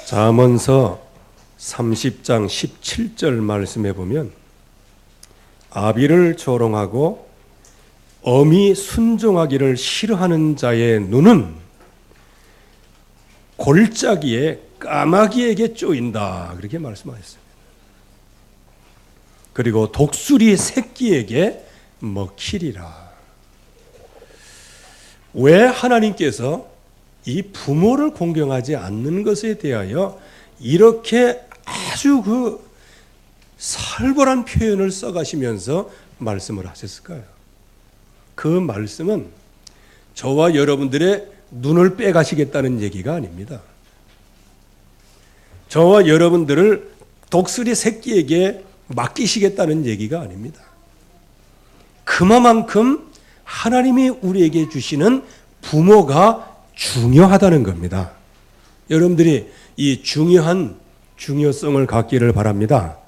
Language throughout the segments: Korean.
잠언서 30장 17절 말씀해 보면 아비를 조롱하고 엄히 순종하기를 싫어하는 자의 눈은 골짜기에 까마귀에게 쪼인다, 그렇게 말씀하셨습니다. 그리고 독수리 새끼에게 먹히리라. 왜 하나님께서 이 부모를 공경하지 않는 것에 대하여 이렇게 아주 그 살벌한 표현을 써가시면서 말씀을 하셨을까요? 그 말씀은 저와 여러분들의 눈을 빼가시겠다는 얘기가 아닙니다. 저와 여러분들을 독수리 새끼에게 맡기시겠다는 얘기가 아닙니다. 그만큼 하나님이 우리에게 주시는 부모가 중요하다는 겁니다. 여러분들이 이 중요한 중요성을 갖기를 바랍니다.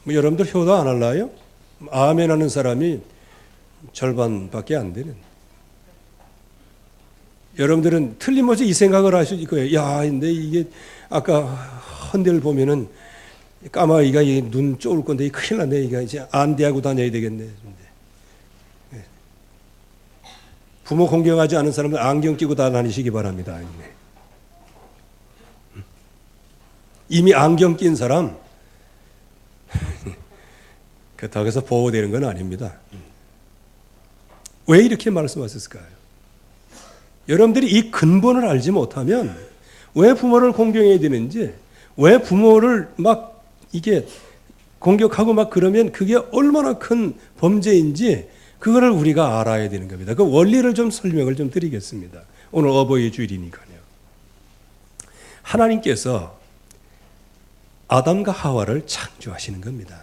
여러분들 효도 안 할라요? 아멘 하는 사람이 절반밖에 안 되는. 여러분들은 틀림없이 이 생각을 하실 거예요. 야, 근데 이게 아까 헌데를 보면은 까마귀가 눈 쪼을 건데 큰일 났네. 이게 이제 안대하고 다녀야 되겠네. 부모 공경하지 않은 사람은 안경 끼고 다니시기 바랍니다. 이미 안경 낀 사람 그렇다고 보호되는 건 아닙니다. 왜 이렇게 말씀하셨을까요? 여러분들이 이 근본을 알지 못하면 왜 부모를 공경해야 되는지, 왜 부모를 막 이게 공격하고 막 그러면 그게 얼마나 큰 범죄인지 그거를 우리가 알아야 되는 겁니다. 그 원리를 좀 설명을 좀 드리겠습니다. 오늘 어버이 주일이니까요. 하나님께서 아담과 하와를 창조하시는 겁니다.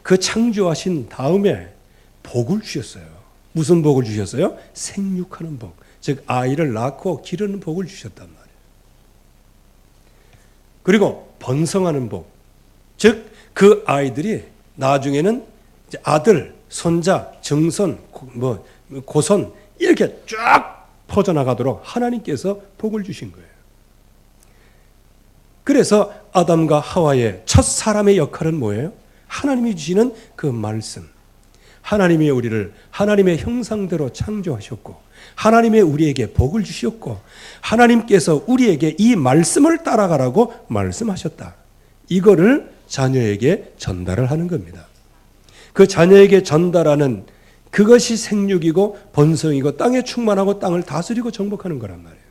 그 창조하신 다음에 복을 주셨어요. 무슨 복을 주셨어요? 생육하는 복. 즉 아이를 낳고 기르는 복을 주셨단 말이에요. 그리고 번성하는 복. 즉 그 아이들이 나중에는 이제 아들, 손자, 정손, 고손 이렇게 쫙 퍼져나가도록 하나님께서 복을 주신 거예요. 그래서 아담과 하와의 첫 사람의 역할은 뭐예요? 하나님이 주시는 그 말씀. 하나님이 우리를 하나님의 형상대로 창조하셨고 하나님의 우리에게 복을 주셨고 하나님께서 우리에게 이 말씀을 따라가라고 말씀하셨다. 이거를 자녀에게 전달을 하는 겁니다. 그 자녀에게 전달하는 그것이 생육이고 번성이고 땅에 충만하고 땅을 다스리고 정복하는 거란 말이에요.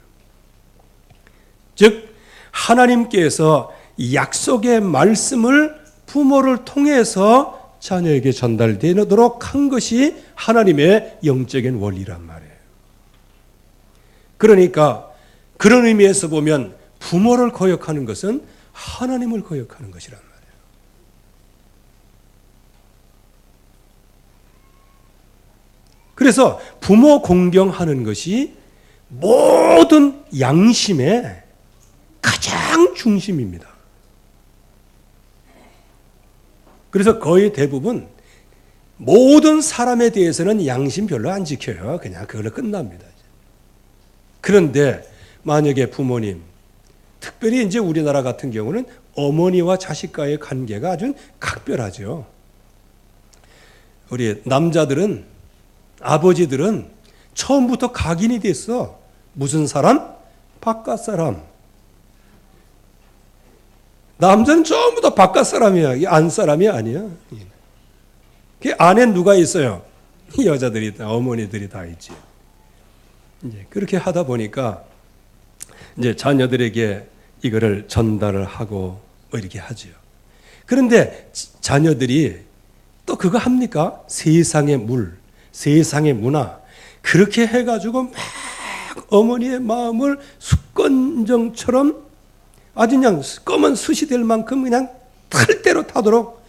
즉 하나님께서 약속의 말씀을 부모를 통해서 자녀에게 전달되도록 한 것이 하나님의 영적인 원리란 말이에요. 그러니까 그런 의미에서 보면 부모를 거역하는 것은 하나님을 거역하는 것이란 말이에요. 그래서 부모 공경하는 것이 모든 양심의 가장 중심입니다. 그래서 거의 대부분 모든 사람에 대해서는 양심 별로 안 지켜요. 그냥 그걸로 끝납니다. 그런데 만약에 부모님, 특별히 이제 우리나라 같은 경우는 어머니와 자식과의 관계가 아주 각별하죠. 우리 남자들은, 아버지들은 처음부터 각인이 됐어. 무슨 사람? 바깥 사람. 남자는 처음부터 바깥 사람이야. 안 사람이 아니야. 그 안에 누가 있어요? 여자들이, 어머니들이 다 있지. 이제 그렇게 하다 보니까 이제 자녀들에게 이거를 전달을 하고 이렇게 하죠. 그런데 자녀들이 또 그거 합니까? 세상의 물, 세상의 문화 그렇게 해가지고 막 어머니의 마음을 습관정처럼 아주 그냥 검은 숯이 될 만큼 그냥 탈 대로 타도록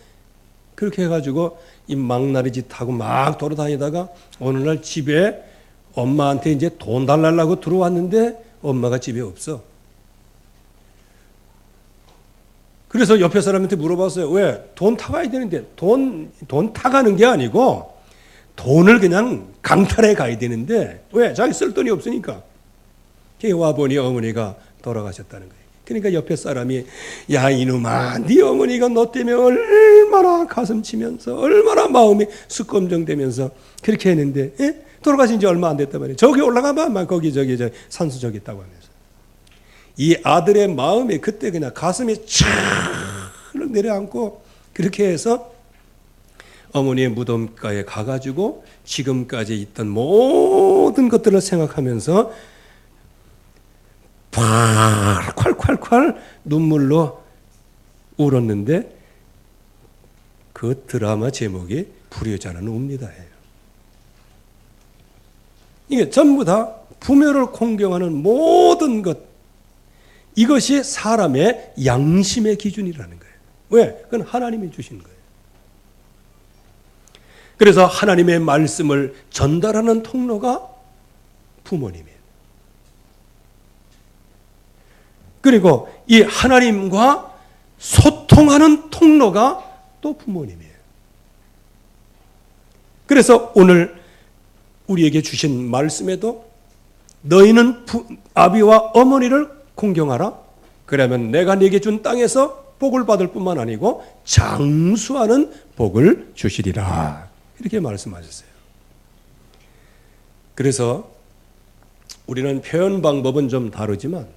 그렇게 해가지고 이 망나니 짓 하고 막 돌아다니다가 어느 날 집에 엄마한테 이제 돈 달라고 들어왔는데 엄마가 집에 없어. 그래서 옆에 사람한테 물어봤어요. 왜? 돈 타가야 되는데 돈 타가는 게 아니고 돈을 그냥 강탈해 가야 되는데 왜? 자기 쓸 돈이 없으니까. 와보니 어머니가 돌아가셨다는 거예요. 그러니까 옆에 사람이 야 이놈아 네 어머니가 너 때문에 얼마나 가슴 치면서 얼마나 마음이 수검정되면서 그렇게 했는데 돌아가신 지 얼마 안 됐단 말이에요. 저기 올라가봐 거기 저기 산수 저기 있다고 하면서 이 아들의 마음이 그때 그냥 가슴이 촥 내려앉고 그렇게 해서 어머니의 무덤가에 가가지고 지금까지 있던 모든 것들을 생각하면서 콸콸콸 눈물로 울었는데 그 드라마 제목이 불효자는 웁니다예요. 이게 전부 다 부모를 공경하는 모든 것, 이것이 사람의 양심의 기준이라는 거예요. 왜? 그건 하나님이 주신 거예요. 그래서 하나님의 말씀을 전달하는 통로가 부모님이에요. 그리고 이 하나님과 소통하는 통로가 또 부모님이에요. 그래서 오늘 우리에게 주신 말씀에도 너희는 아비와 어머니를 공경하라. 그러면 내가 네게 준 땅에서 복을 받을 뿐만 아니고 장수하는 복을 주시리라. 이렇게 말씀하셨어요. 그래서 우리는 표현 방법은 좀 다르지만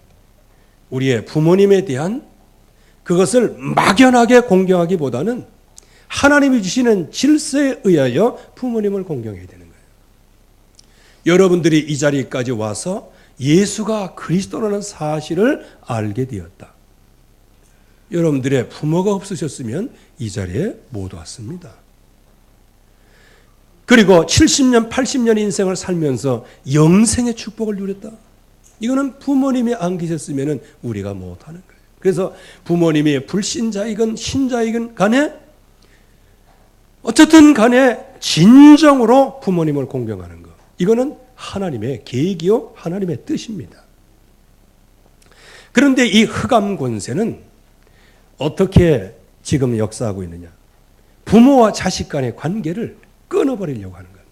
우리의 부모님에 대한 그것을 막연하게 공경하기보다는 하나님이 주시는 질서에 의하여 부모님을 공경해야 되는 거예요. 여러분들이 이 자리까지 와서 예수가 그리스도라는 사실을 알게 되었다. 여러분들의 부모가 없으셨으면 이 자리에 못 왔습니다. 그리고 70년, 80년 인생을 살면서 영생의 축복을 누렸다. 이거는 부모님이 안 계셨으면 우리가 못하는 거예요. 그래서 부모님이 불신자이건 신자이건 간에 어쨌든 간에 진정으로 부모님을 공경하는 것. 이거는 하나님의 계획이요 하나님의 뜻입니다. 그런데 이 흑암 권세는 어떻게 지금 역사하고 있느냐. 부모와 자식 간의 관계를 끊어버리려고 하는 거예요.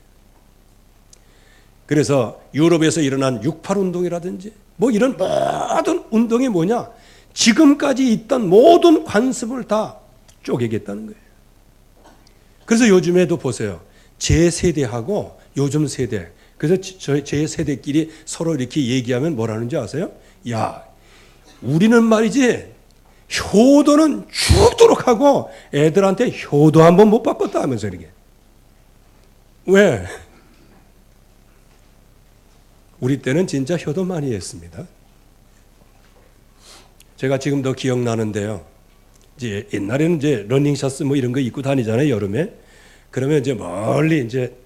그래서 유럽에서 일어난 68 운동이라든지 뭐 이런 모든 운동이 뭐냐. 지금까지 있던 모든 관습을 다 쪼개겠다는 거예요. 그래서 요즘에도 보세요. 제 세대하고 요즘 세대, 그래서 제 세대끼리 서로 이렇게 얘기하면 뭐라는지 아세요? 야, 우리는 말이지 효도는 죽도록 하고 애들한테 효도 한번 못 바꿨다 하면서 이렇게. 왜? 우리 때는 진짜 효도 많이 했습니다. 제가 지금도 기억나는데요. 이제 옛날에는 이제 러닝셔츠 뭐 이런 거 입고 다니잖아요, 여름에. 그러면 이제 멀리 이제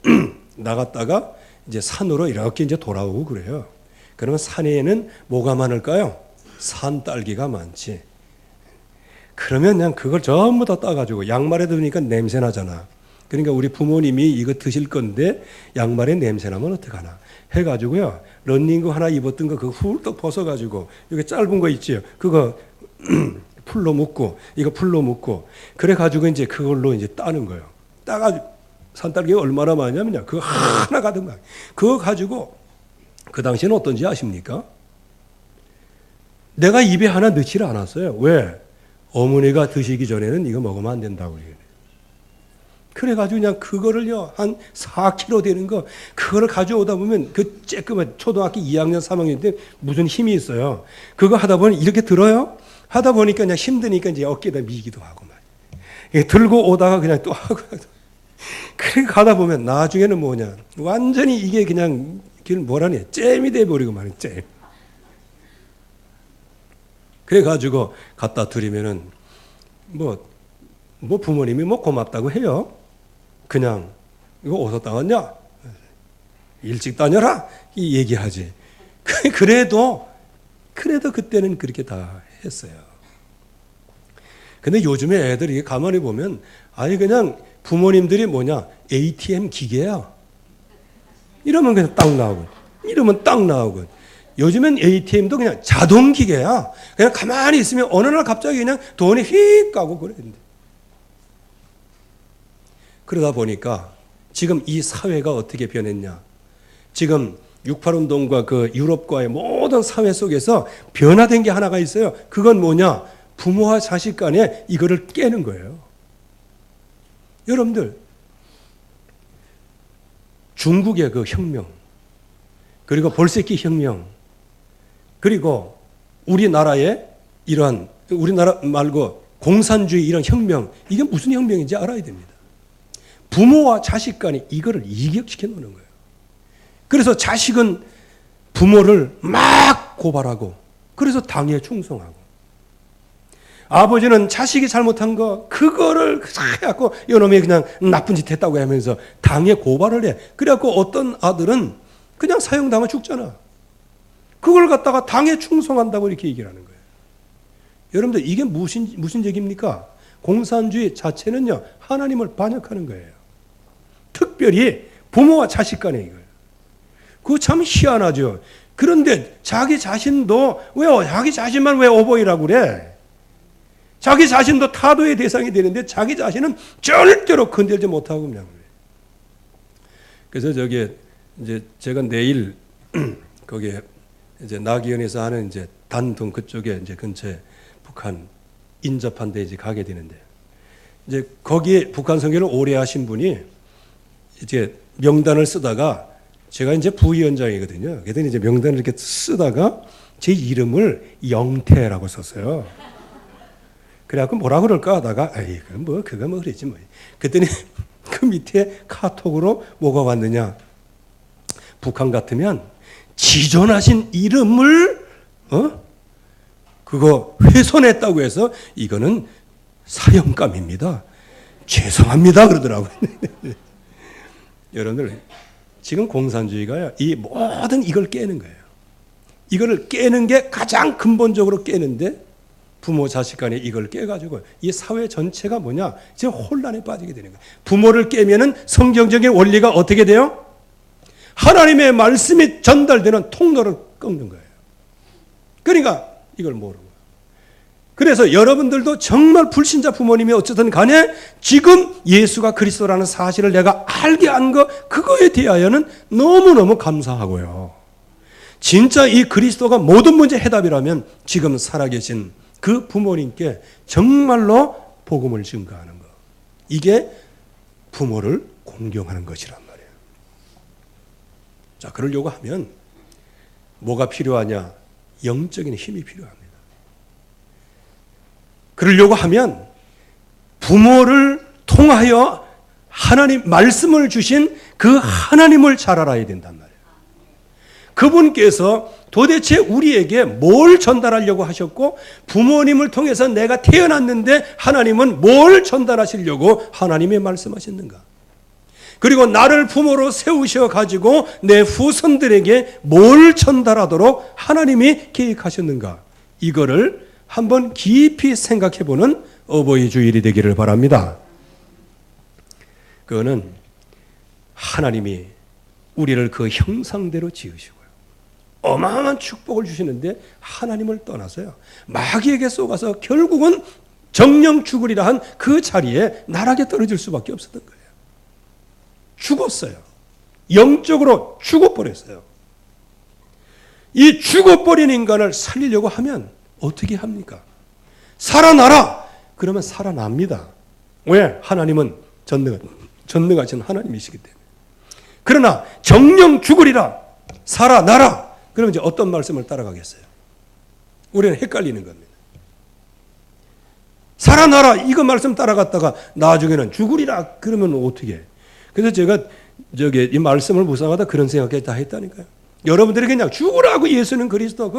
나갔다가 이제 산으로 이렇게 이제 돌아오고 그래요. 그러면 산에는 뭐가 많을까요? 산딸기가 많지. 그러면 그냥 그걸 전부 다 따가지고 양말에 넣으니까 냄새 나잖아. 그러니까 우리 부모님이 이거 드실 건데 양말에 냄새 나면 어떡하나 해가지고요. 런닝구 하나 입었던 거 그거 훌떡 벗어가지고 이게 짧은 거 있지요. 그거 풀로 묶고 이거 풀로 묶고 그래가지고 이제 그걸로 이제 따는 거예요. 따가지고 산딸기가 얼마나 많냐면요. 그거 하나 가득 막. 그거 가지고 그 당시에는 어떤지 아십니까? 내가 입에 하나 넣지를 않았어요. 왜? 어머니가 드시기 전에는 이거 먹으면 안 된다고. 그래가지고 그냥 그거를요, 한 4kg 되는 거, 그거를 가져오다 보면 그 쬐끄만 초등학교 2학년, 3학년 때 무슨 힘이 있어요. 그거 하다 보니 이렇게 들어요? 하다 보니까 그냥 힘드니까 이제 어깨에다 미기도 하고 막. 들고 오다가 그냥 또 하고. 그렇게 가다 보면 나중에는 뭐냐. 완전히 이게 그냥 뭐라니, 잼이 돼버리고 말이야, 잼. 그래가지고 갖다 드리면은 뭐 부모님이 뭐 고맙다고 해요. 그냥 이거 어디서 따왔냐? 일찍 다녀라 이 얘기하지. 그래도 그때는 그렇게 다 했어요. 근데 요즘에 애들이 가만히 보면 아니 그냥 부모님들이 뭐냐 ATM 기계야. 이러면 그냥 딱 나오고 이러면 딱 나오고. 요즘엔 ATM도 그냥 자동 기계야. 그냥 가만히 있으면 어느 날 갑자기 그냥 돈이 휙 가고 그랬는데. 그러다 보니까 지금 이 사회가 어떻게 변했냐. 지금 68운동과 그 유럽과의 모든 사회 속에서 변화된 게 하나가 있어요. 그건 뭐냐? 부모와 자식 간에 이거를 깨는 거예요. 여러분들, 중국의 그 혁명, 그리고 볼셰키 혁명, 그리고 우리나라의 이러한, 우리나라 말고 공산주의 이런 혁명, 이게 무슨 혁명인지 알아야 됩니다. 부모와 자식 간에 이거를 이격시켜 놓는 거예요. 그래서 자식은 부모를 막 고발하고, 그래서 당에 충성하고, 아버지는 자식이 잘못한 거 그거를 해갖고 이놈이 그냥 나쁜 짓 했다고 하면서 당에 고발을 해. 그래갖고 어떤 아들은 그냥 사형당하 죽잖아. 그걸 갖다가 당에 충성한다고 이렇게 얘기를 하는 거예요. 여러분들, 이게 무슨 얘기입니까? 공산주의 자체는요, 하나님을 반역하는 거예요. 특별히 부모와 자식 간에 이걸. 그거 참 희한하죠. 그런데 자기 자신도 자기 자신만 왜 어버이라고 그래? 자기 자신도 타도의 대상이 되는데 자기 자신은 절대로 건들지 못하고 그냥 그래. 그래서 이제 제가 내일 거기에 이제 나기현에서 하는 이제 단둥 그쪽에 이제 근처에 북한 인접한 데 이제 가게 되는데, 이제 거기에 북한 선교를 오래 하신 분이 이제 명단을 쓰다가, 제가 이제 부위원장이거든요. 그랬더니 이제 명단을 이렇게 쓰다가 제 이름을 영태라고 썼어요. 그래갖고 뭐라 그럴까 하다가, 그거 뭐 그랬지 뭐. 그랬더니 그 밑에 카톡으로 뭐가 왔느냐. 북한 같으면 지존하신 이름을, 그거 훼손했다고 해서 이거는 사형감입니다. 죄송합니다. 그러더라고요. 여러분들, 지금 공산주의가요, 이 모든 이걸 깨는 거예요. 이거를 깨는 게 가장 근본적으로 깨는데, 부모 자식 간에 이걸 깨가지고 이 사회 전체가 뭐냐, 지금 혼란에 빠지게 되는 거예요. 부모를 깨면은 성경적인 원리가 어떻게 돼요? 하나님의 말씀이 전달되는 통로를 끊는 거예요. 그러니까 이걸 모르고. 그래서 여러분들도 정말 불신자 부모님이 어쨌든 간에 지금 예수가 그리스도라는 사실을 내가 알게 한 거, 그거에 대하여는 너무너무 감사하고요. 진짜 이 그리스도가 모든 문제 해답이라면 지금 살아계신 그 부모님께 정말로 복음을 증거하는 것, 이게 부모를 공경하는 것이란 말이에요. 자, 그러려고 하면 뭐가 필요하냐? 영적인 힘이 필요합니다. 그러려고 하면 부모를 통하여 하나님 말씀을 주신 그 하나님을 잘 알아야 된단 말이에요. 그분께서 도대체 우리에게 뭘 전달하려고 하셨고, 부모님을 통해서 내가 태어났는데 하나님은 뭘 전달하시려고 하나님의 말씀하셨는가? 그리고 나를 부모로 세우셔 가지고 내 후손들에게 뭘 전달하도록 하나님이 계획하셨는가? 이거를 한번 깊이 생각해보는 어버이 주일이 되기를 바랍니다. 그거는 하나님이 우리를 그 형상대로 지으시고요, 어마어마한 축복을 주시는데 하나님을 떠나서요, 마귀에게 쏘가서 결국은 정령 죽으리라 한 그 자리에 나락에 떨어질 수밖에 없었던 거예요. 죽었어요. 영적으로 죽어버렸어요. 이 죽어버린 인간을 살리려고 하면 어떻게 합니까? 살아나라! 그러면 살아납니다. 왜? 하나님은 전능하신 하나님이시기 때문에. 그러나 정령 죽으리라, 살아나라! 그러면 이제 어떤 말씀을 따라가겠어요? 우리는 헷갈리는 겁니다. 살아나라! 이거 말씀 따라갔다가 나중에는 죽으리라! 그러면 어떻게 해? 그래서 제가 이 말씀을 묵상하다 그런 생각까지 다 했다니까요. 여러분들이 그냥 죽으라고, 예수는 그리스도,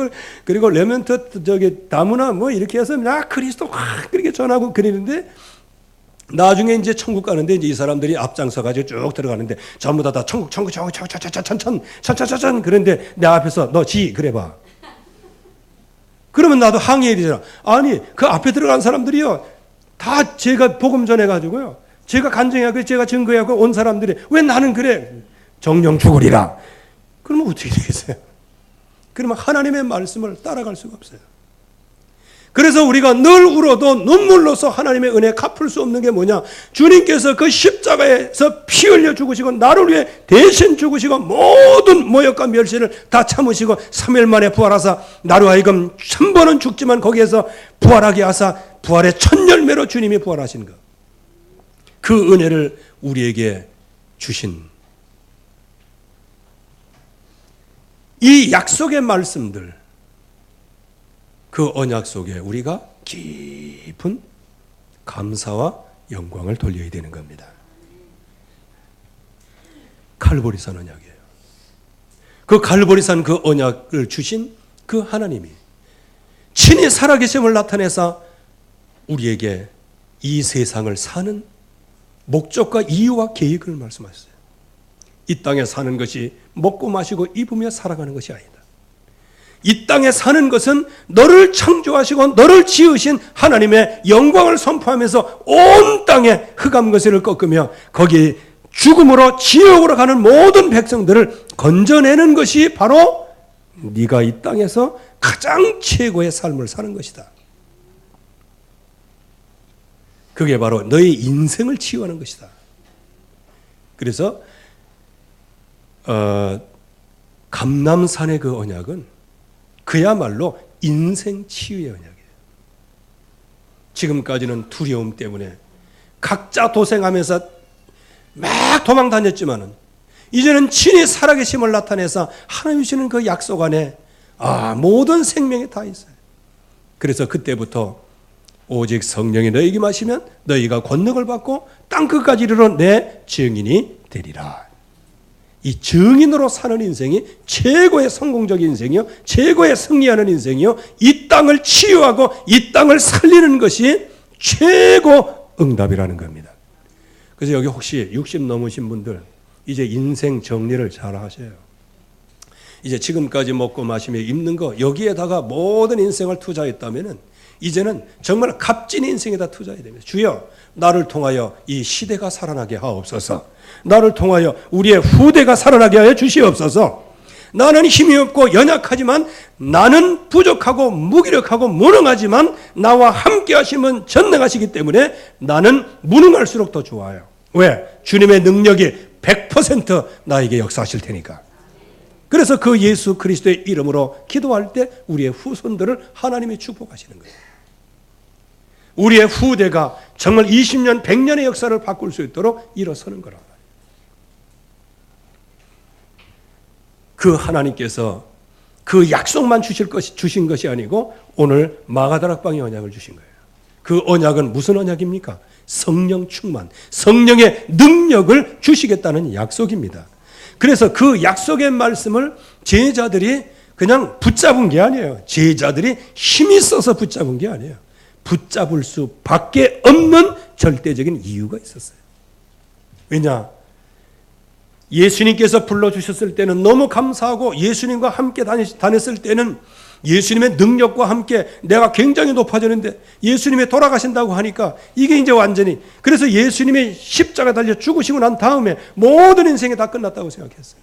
그리고 레멘트 다문화 뭐 이렇게 해서 그리스도 그렇게 전하고 그러는데, 나중에 이제 천국 가는데 이제 이 사람들이 앞장서 가지고 쭉 들어가는데 전부 다 천국 천천 그런데 내 앞에서 너 그래 봐. 그러면 나도 항의해야 되잖아. 아니, 그 앞에 들어간 사람들이요, 다 제가 복음 전해 가지고요, 제가 간증하고 제가 증거하고 온 사람들이 왜 나는 그래? 정령 죽으리라. 그러면 어떻게 되겠어요? 그러면 하나님의 말씀을 따라갈 수가 없어요. 그래서 우리가 늘 울어도 눈물로서 하나님의 은혜 갚을 수 없는 게 뭐냐? 주님께서 그 십자가에서 피 흘려 죽으시고 나를 위해 대신 죽으시고 모든 모욕과 멸시를 다 참으시고 3일 만에 부활하사 나로 하여금 한 번은 죽지만 거기에서 부활하게 하사 부활의 첫 열매로 주님이 부활하신 것. 그 은혜를 우리에게 주신 이 약속의 말씀들, 그 언약 속에 우리가 깊은 감사와 영광을 돌려야 되는 겁니다. 갈보리산 언약이에요. 그 갈보리산 그 언약을 주신 그 하나님이 친히 살아계심을 나타내서 우리에게 이 세상을 사는 목적과 이유와 계획을 말씀하셨어요. 이 땅에 사는 것이 먹고 마시고 입으며 살아가는 것이 아니다. 이 땅에 사는 것은 너를 창조하시고 너를 지으신 하나님의 영광을 선포하면서 온 땅에 흑암 거슬을 꺾으며 거기 죽음으로 지옥으로 가는 모든 백성들을 건져내는 것이 바로 네가 이 땅에서 가장 최고의 삶을 사는 것이다. 그게 바로 너의 인생을 치유하는 것이다. 그래서 감람산의 그 언약은 그야말로 인생 치유의 언약이에요. 지금까지는 두려움 때문에 각자 도생하면서 막 도망 다녔지만은 이제는 친히 살아계심을 나타내서 하나님 주시는 그 약속 안에 모든 생명이 다 있어요. 그래서 그때부터 오직 성령이 너희에게 마시면 너희가 권능을 받고 땅 끝까지 이르러 내 증인이 되리라. 이 증인으로 사는 인생이 최고의 성공적인 인생이요, 최고의 승리하는 인생이요, 이 땅을 치유하고 이 땅을 살리는 것이 최고 응답이라는 겁니다. 그래서 여기 혹시 60 넘으신 분들 이제 인생 정리를 잘 하셔요. 이제 지금까지 먹고 마시며 입는 거 여기에다가 모든 인생을 투자했다면은 이제는 정말 값진 인생에다 투자해야 됩니다. 주여, 나를 통하여 이 시대가 살아나게 하옵소서. 나를 통하여 우리의 후대가 살아나게 하여 주시옵소서. 나는 힘이 없고 연약하지만, 나는 부족하고 무기력하고 무능하지만 나와 함께 하시면 전능하시기 때문에 나는 무능할수록 더 좋아요. 왜? 주님의 능력이 100% 나에게 역사하실 테니까. 그래서 그 예수 그리스도의 이름으로 기도할 때 우리의 후손들을 하나님이 축복하시는 거예요. 우리의 후대가 정말 20년, 100년의 역사를 바꿀 수 있도록 일어서는 거란 말이에요. 그 하나님께서 그 약속만 주신 것이 아니고 오늘 마가다락방의 언약을 주신 거예요. 그 언약은 무슨 언약입니까? 성령 충만, 성령의 능력을 주시겠다는 약속입니다. 그래서 그 약속의 말씀을 제자들이 그냥 붙잡은 게 아니에요. 제자들이 힘이 써서 붙잡은 게 아니에요. 붙잡을 수밖에 없는 절대적인 이유가 있었어요. 왜냐? 예수님께서 불러주셨을 때는 너무 감사하고 예수님과 함께 다녔을 때는 예수님의 능력과 함께 내가 굉장히 높아졌는데 예수님이 돌아가신다고 하니까 이게 이제 완전히, 그래서 예수님이 십자가 달려 죽으시고 난 다음에 모든 인생이 다 끝났다고 생각했어요.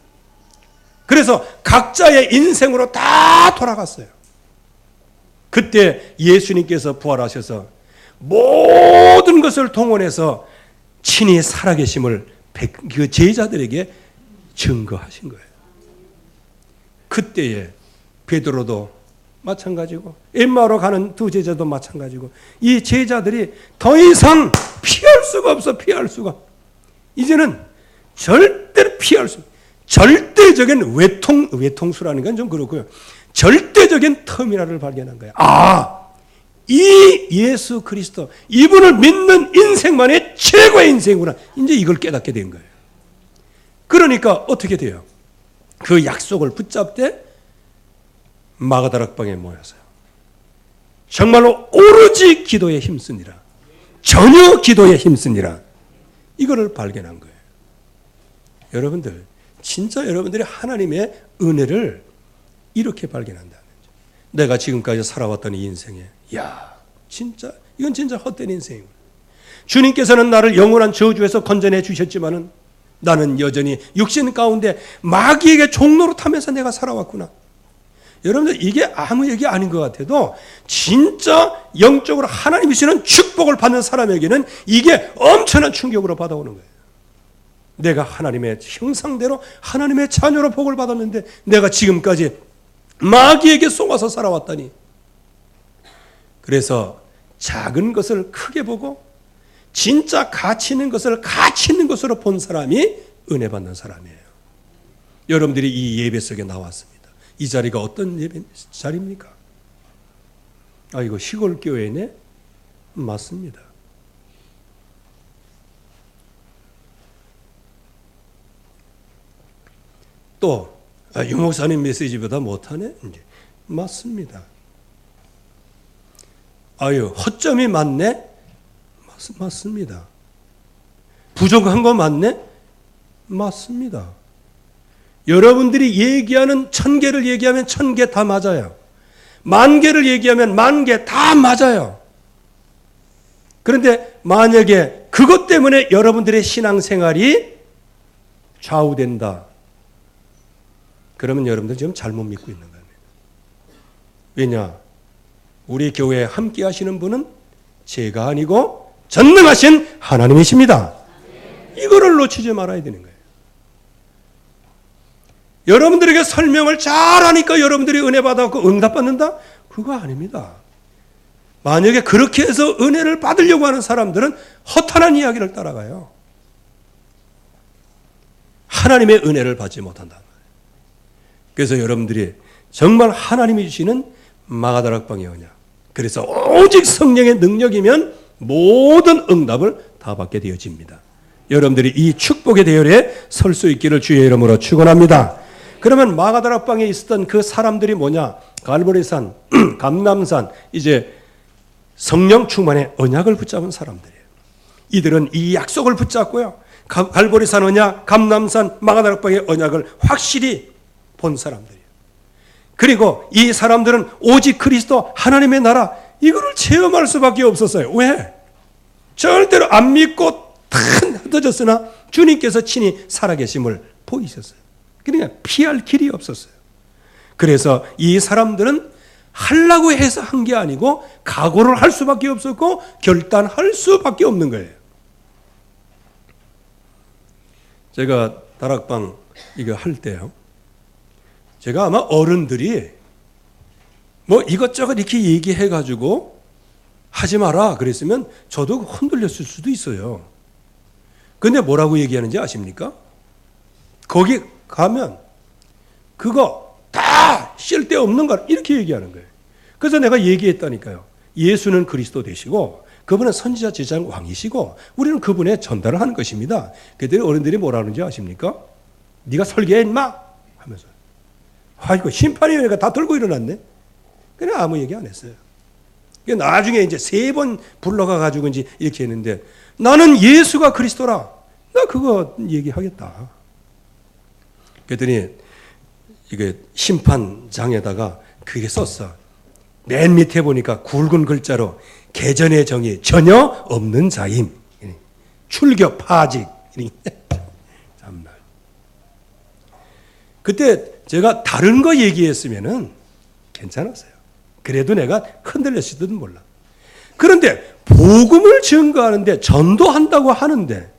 그래서 각자의 인생으로 다 돌아갔어요. 그때 예수님께서 부활하셔서 모든 것을 동원해서 친히 살아계심을 그 제자들에게 증거하신 거예요. 그때에 베드로도 마찬가지고 엠마오로 가는 두 제자도 마찬가지고 이 제자들이 더 이상 피할 수가 없어. 피할 수가. 이제는 절대로 피할 수, 절대적인 외통수라는 건 좀 그렇고요. 절대적인 터미널을 발견한 거예요. 이 예수 그리스도, 이분을 믿는 인생만이 최고의 인생이구나. 이제 이걸 깨닫게 된 거예요. 그러니까 어떻게 돼요? 그 약속을 붙잡되 마가다락방에 모였어요. 정말로 오로지 기도에 힘쓰니라. 전혀 기도에 힘쓰니라. 이거를 발견한 거예요. 여러분들, 진짜 여러분들이 하나님의 은혜를 이렇게 발견한다는 거죠. 내가 지금까지 살아왔던 이 인생에, 진짜 이건 진짜 헛된 인생이구나. 주님께서는 나를 영원한 저주에서 건져내 주셨지만은 나는 여전히 육신 가운데 마귀에게 종로로 타면서 내가 살아왔구나. 여러분들 이게 아무 얘기 아닌 것 같아도 진짜 영적으로 하나님이 주시는 축복을 받는 사람에게는 이게 엄청난 충격으로 받아오는 거예요. 내가 하나님의 형상대로 하나님의 자녀로 복을 받았는데 내가 지금까지 마귀에게 속아서 살아왔다니. 그래서 작은 것을 크게 보고 진짜 가치 있는 것을 가치 있는 것으로 본 사람이 은혜 받는 사람이에요. 여러분들이 이 예배 속에 나왔습니다. 이 자리가 어떤 예배 자리입니까? 아, 이거 시골 교회네? 맞습니다. 또 유목사님 메시지보다 못하네? 맞습니다. 아유, 허점이 많네? 맞습니다. 부족한 거 맞네? 맞습니다. 여러분들이 얘기하는 1000개를 얘기하면 1000개 다 맞아요. 10,000개를 얘기하면 10,000개 다 맞아요. 그런데 만약에 그것 때문에 여러분들의 신앙생활이 좌우된다. 그러면 여러분들 지금 잘못 믿고 있는 겁니다. 왜냐? 우리 교회에 함께 하시는 분은 제가 아니고 전능하신 하나님이십니다. 이거를 놓치지 말아야 되는 거예요. 여러분들에게 설명을 잘하니까 여러분들이 은혜 받았고 응답받는다? 그거 아닙니다. 만약에 그렇게 해서 은혜를 받으려고 하는 사람들은 허탄한 이야기를 따라가요. 하나님의 은혜를 받지 못한다. 그래서 여러분들이 정말 하나님이 주시는 마가다락방의 언약, 그래서 오직 성령의 능력이면 모든 응답을 다 받게 되어집니다. 여러분들이 이 축복의 대열에 설 수 있기를 주의 이름으로 축원합니다. 그러면 마가다락방에 있었던 그 사람들이 뭐냐? 갈보리산, 감람산, 이제 성령 충만의 언약을 붙잡은 사람들이에요. 이들은 이 약속을 붙잡고요. 갈보리산 언약, 감람산, 마가다락방의 언약을 확실히 본 사람들이에요. 그리고 이 사람들은 오직 그리스도 하나님의 나라 이거를 체험할 수밖에 없었어요. 왜? 절대로 안 믿고 다 흩어졌으나 주님께서 친히 살아계심을 보이셨어요. 그러니까 피할 길이 없었어요. 그래서 이 사람들은 하려고 해서 한 게 아니고 각오를 할 수밖에 없었고 결단할 수밖에 없는 거예요. 제가 다락방 이거 할 때요. 제가 아마 어른들이 뭐 이것저것 이렇게 얘기해가지고 하지 마라 그랬으면 저도 흔들렸을 수도 있어요. 근데 뭐라고 얘기하는지 아십니까? 거기 가면 그거 다 쓸데없는 걸 이렇게 얘기하는 거예요. 그래서 내가 얘기했다니까요. 예수는 그리스도 되시고 그분은 선지자 제사장 왕이시고 우리는 그분의 전달을 하는 것입니다. 그들이 어른들이 뭐라 하는지 아십니까? 네가 설계해 임마 하면서 아이고 심판위원회가 다 들고 일어났네. 그냥 아무 얘기 안 했어요. 나중에 이제 3번 불러가 가지고 이제 이렇게 했는데 나는 예수가 그리스도라. 나 그거 얘기하겠다. 그랬더니 이게 심판장에다가 그게 썼어. 맨 밑에 보니까 굵은 글자로 개전의 정이 전혀 없는 자임. 출교 파직. 참나. 그때 제가 다른 거 얘기했으면은 괜찮았어요. 그래도 내가 흔들렸을지도 몰라. 그런데 복음을 증거하는데 전도한다고 하는데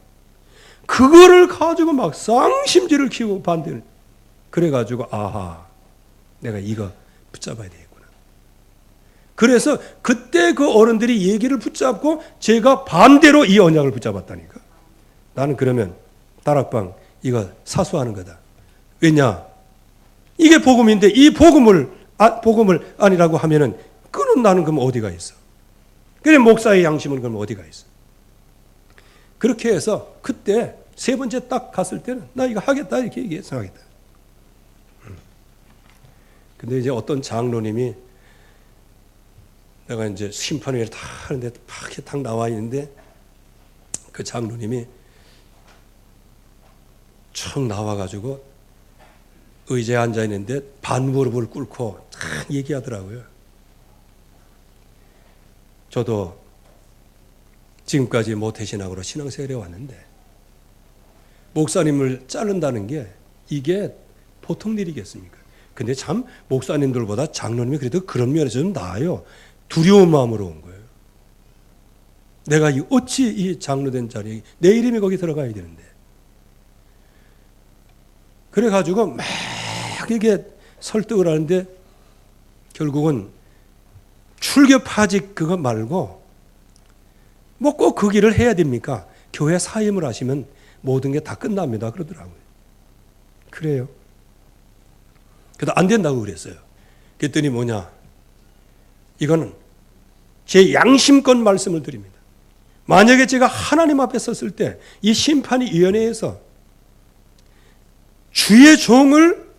그거를 가지고 막 쌍심지를 키우고 반대를 그래가지고 아하 내가 이거 붙잡아야 되겠구나. 그래서 그때 그 어른들이 얘기를 붙잡고 제가 반대로 이 언약을 붙잡았다니까. 나는 그러면 다락방 이거 사수하는 거다. 왜냐? 이게 복음인데 이 복음을 아니라고 하면은 그는 나는 그럼 어디가 있어? 그래 목사의 양심은 그럼 어디가 있어? 그렇게 해서 그때 3번째 딱 갔을 때는 나 이거 하겠다 이렇게 얘기해서 하겠다. 근데 이제 어떤 장로님이 내가 이제 심판회를 다 하는데 탁 나와 있는데 그 장로님이 쭉 나와가지고 의자에 앉아 있는데 반무릎을 꿇고 탁 얘기하더라고요. 저도 지금까지 모태신앙으로 신앙생활에 왔는데 목사님을 자른다는 게 이게 보통 일이겠습니까? 근데 참 목사님들보다 장로님이 그래도 그런 면에서 좀 나아요. 두려운 마음으로 온 거예요. 내가 어찌 이 장로된 자리에 내 이름이 거기 들어가야 되는데. 그래가지고 막 이게 설득을 하는데 결국은 출교 파직 그거 말고 뭐 꼭 그 길을 해야 됩니까? 교회 사임을 하시면 모든 게 다 끝납니다. 그러더라고요. 그래요. 그래도 안 된다고 그랬어요. 그랬더니 뭐냐? 이거는 제 양심껏 말씀을 드립니다. 만약에 제가 하나님 앞에 섰을 때 이 심판위원회에서 주의 종을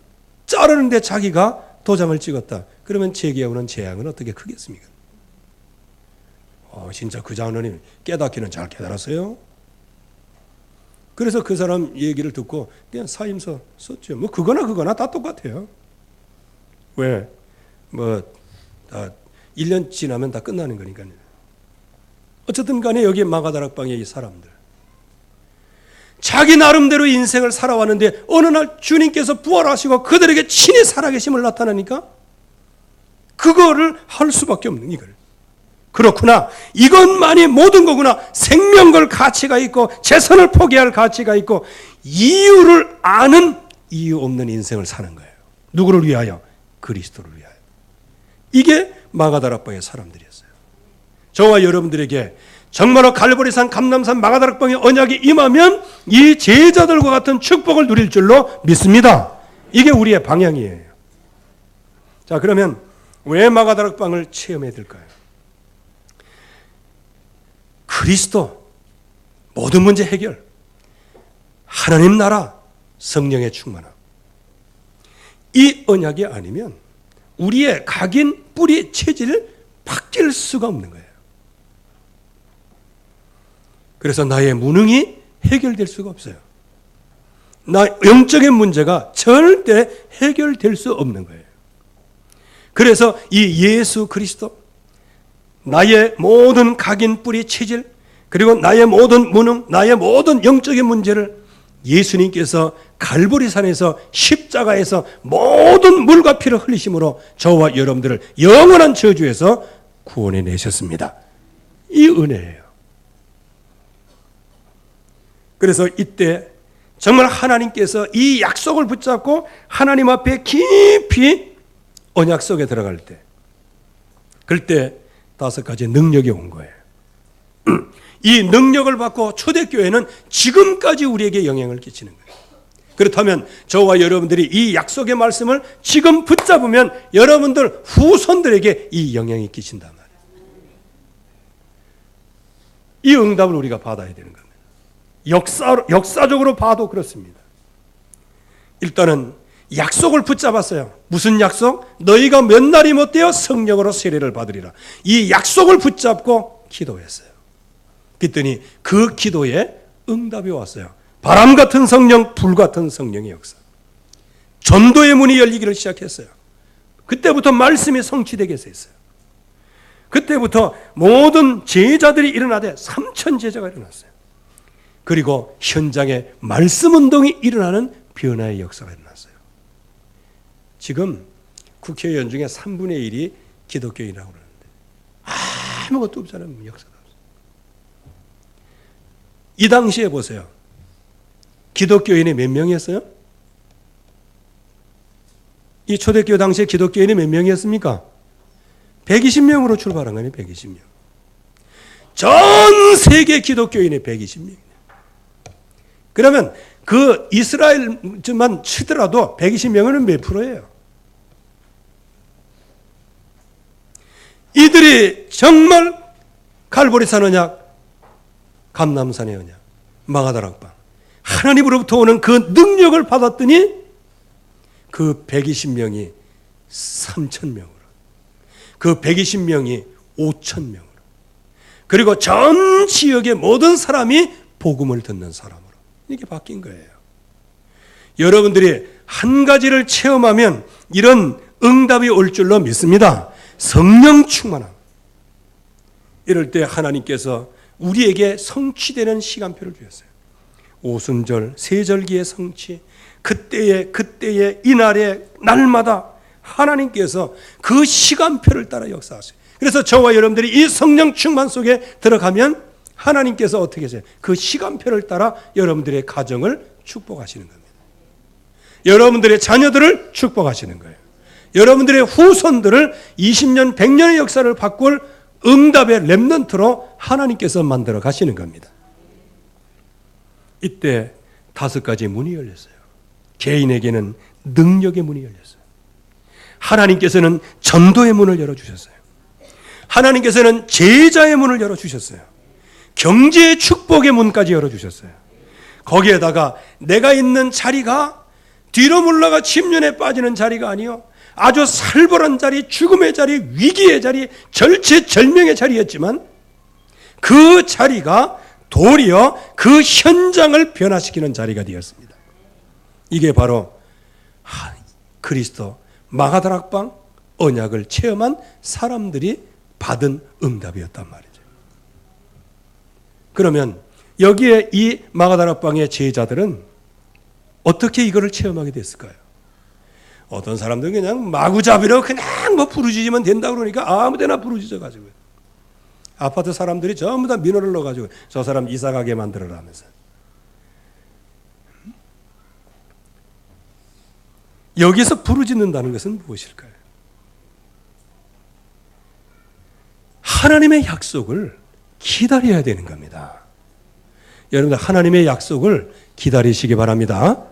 자르는데 자기가 도장을 찍었다. 그러면 제게 오는 재앙은 어떻게 크겠습니까? 진짜 그 장로님 깨닫기는 잘 깨달았어요. 그래서 그 사람 얘기를 듣고 그냥 사임서 썼죠. 뭐 그거나 다 똑같아요. 왜? 다 1년 지나면 다 끝나는 거니까요. 어쨌든 간에 여기 마가다락방의 이 사람들. 자기 나름대로 인생을 살아왔는데 어느 날 주님께서 부활하시고 그들에게 친히 살아계심을 나타나니까 그거를 할 수밖에 없는 이걸. 그렇구나. 이것만이 모든 거구나. 생명 걸 가치가 있고 재산을 포기할 가치가 있고 이유를 아는 이유 없는 인생을 사는 거예요. 누구를 위하여? 그리스도를 위하여. 이게 마가다락방의 사람들이었어요. 저와 여러분들에게 정말로 갈보리산, 감람산, 마가다락방의 언약이 임하면 이 제자들과 같은 축복을 누릴 줄로 믿습니다. 이게 우리의 방향이에요. 자, 그러면 왜 마가다락방을 체험해야 될까요? 그리스도, 모든 문제 해결, 하나님 나라, 성령의 충만함. 이 언약이 아니면 우리의 각인, 뿌리, 체질을 바뀔 수가 없는 거예요. 그래서 나의 무능이 해결될 수가 없어요. 나 영적인 문제가 절대 해결될 수 없는 거예요. 그래서 이 예수 그리스도, 나의 모든 각인, 뿌리, 체질, 그리고 나의 모든 무능, 나의 모든 영적인 문제를 예수님께서 갈보리산에서 십자가에서 모든 물과 피를 흘리심으로 저와 여러분들을 영원한 저주에서 구원해 내셨습니다. 이 은혜예요. 그래서 이때 정말 하나님께서 이 약속을 붙잡고 하나님 앞에 깊이 언약 속에 들어갈 때, 그럴 때 5가지 능력이 온 거예요. 이 능력을 받고 초대교회는 지금까지 우리에게 영향을 끼치는 거예요. 그렇다면 저와 여러분들이 이 약속의 말씀을 지금 붙잡으면 여러분들 후손들에게 이 영향이 끼친단 말이에요. 이 응답을 우리가 받아야 되는 겁니다. 역사적으로 봐도 그렇습니다. 일단은 약속을 붙잡았어요. 무슨 약속? 너희가 몇 날이 못되어 성령으로 세례를 받으리라. 이 약속을 붙잡고 기도했어요. 그랬더니 그 기도에 응답이 왔어요. 바람 같은 성령, 불 같은 성령의 역사. 전도의 문이 열리기를 시작했어요. 그때부터 말씀이 성취되게 했어요. 그때부터 모든 제자들이 일어나되 3,000 제자가 일어났어요. 그리고 현장에 말씀 운동이 일어나는 변화의 역사가 일어났어요. 지금 국회의원 중에 3분의 1이 기독교인이라고 그러는데 아무것도 없잖아요. 역사가 없어요. 이 당시에 보세요. 기독교인이 몇 명이었어요? 이 초대교회 당시에 기독교인이 몇 명이었습니까? 120명으로 출발한 거예요. 120명. 전 세계 기독교인이 120명. 그러면 그 이스라엘만 치더라도 120명은 몇 프로예요? 이들이 정말 갈보리산 언약, 감람산의 언약, 마가다락방, 하나님으로부터 오는 그 능력을 받았더니 그 120명이 3,000명으로, 그 120명이 5,000명으로, 그리고 전 지역의 모든 사람이 복음을 듣는 사람으로 이렇게 바뀐 거예요. 여러분들이 한 가지를 체험하면 이런 응답이 올 줄로 믿습니다. 성령 충만함. 이럴 때 하나님께서 우리에게 성취되는 시간표를 주셨어요. 오순절, 세절기의 성취, 그때의 이날의 날마다 하나님께서 그 시간표를 따라 역사하세요. 그래서 저와 여러분들이 이 성령 충만 속에 들어가면 하나님께서 어떻게 하세요? 그 시간표를 따라 여러분들의 가정을 축복하시는 겁니다. 여러분들의 자녀들을 축복하시는 거예요. 여러분들의 후손들을 20년, 100년의 역사를 바꿀 응답의 렘넌트로 하나님께서 만들어 가시는 겁니다. 이때 5가지 문이 열렸어요. 개인에게는 능력의 문이 열렸어요. 하나님께서는 전도의 문을 열어주셨어요. 하나님께서는 제자의 문을 열어주셨어요. 경제의 축복의 문까지 열어주셨어요. 거기에다가 내가 있는 자리가 뒤로 물러가 침륜에 빠지는 자리가 아니요, 아주 살벌한 자리, 죽음의 자리, 위기의 자리, 절체절명의 자리였지만 그 자리가 도리어 그 현장을 변화시키는 자리가 되었습니다. 이게 바로 그리스도 마가다락방 언약을 체험한 사람들이 받은 응답이었단 말이죠. 그러면 여기에 이 마가다락방의 제자들은 어떻게 이거를 체험하게 됐을까요? 어떤 사람들은 그냥 마구잡이로 그냥 부르짖으면 된다 그러니까 아무데나 부르짖어 가지고, 아파트 사람들이 전부 다 민호를 넣어 가지고 저 사람 이사 가게 만들어라 하면서. 여기서 부르짖는다는 것은 무엇일까요? 하나님의 약속을 기다려야 되는 겁니다. 여러분들 하나님의 약속을 기다리시기 바랍니다.